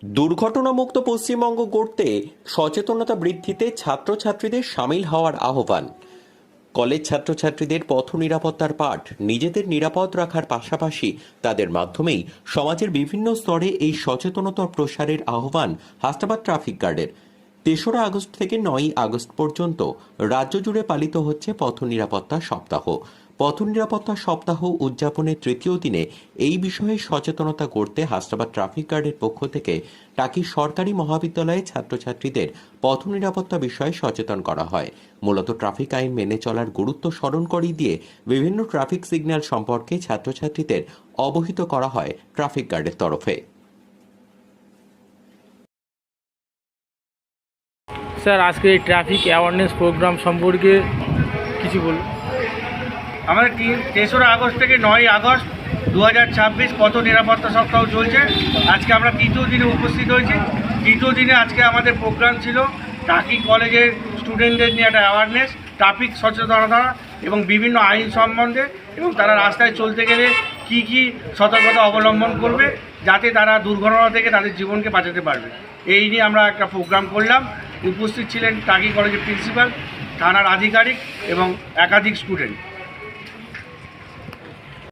দুর্ঘটনামুক্ত পশ্চিমবঙ্গ গড়তে সচেতনতা বৃদ্ধিতে ছাত্রছাত্রীদের সামিল হওয়ার আহ্বান। কলেজ ছাত্রছাত্রীদের পথ নিরাপত্তার পাঠ নিজেদের নিরাপদ রাখার পাশাপাশি তাদের মাধ্যমেই সমাজের বিভিন্ন স্তরে এই সচেতনতা প্রসারের আহ্বান হাসনাবাদ ট্রাফিক গার্ডের। ৩রা আগস্ট থেকে ৯ই আগস্ট পর্যন্ত রাজ্য জুড়ে পালিত হচ্ছে পথ নিরাপত্তা সপ্তাহ। পথ নিরাপত্তা সপ্তাহ উদযাপনের তৃতীয় দিনে এই বিষয়ে সচেতনতা করতে হাসনাবাদ ট্রাফিক গার্ডের পক্ষ থেকে টাকি সরকারি মহাবিদ্যালয়ে ছাত্রছাত্রীদের পথ নিরাপত্তা বিষয়ে সচেতন করা হয়। মূলত ট্রাফিক আইন মেনে চলার গুরুত্ব স্মরণ করিয়ে দিয়ে বিভিন্ন ট্রাফিক সিগন্যাল সম্পর্কে ছাত্রছাত্রীদের অবহিত করা হয় ট্রাফিক গার্ডের তরফে। স্যার, আজকে এই ট্রাফিক অ্যাওয়ারনেস প্রোগ্রাম সম্পর্কে কিছু বলুন। আমাদের ৩রা আগস্ট থেকে ৯ই আগস্ট 2026 পথ নিরাপত্তা সপ্তাহ চলছে। আজকে আমরা তৃতীয় দিনে উপস্থিত হয়েছি। তৃতীয় দিনে আজকে আমাদের প্রোগ্রাম ছিল টাকি কলেজের স্টুডেন্টদের নিয়ে একটা অ্যাওয়ারনেস, ট্রাফিক সচেতনতা এবং বিভিন্ন আইন সম্বন্ধে, এবং তারা রাস্তায় চলতে গেলে কি কি সতর্কতা অবলম্বন করবে যাতে তারা দুর্ঘটনা থেকে তাদের জীবনকে বাঁচাতে পারবে। এই নিয়ে আমরা একটা প্রোগ্রাম করলাম। উপস্থিত ছিলেন টাকি কলেজের প্রিন্সিপাল, থানার আধিকারিক এবং একাধিক স্টুডেন্ট।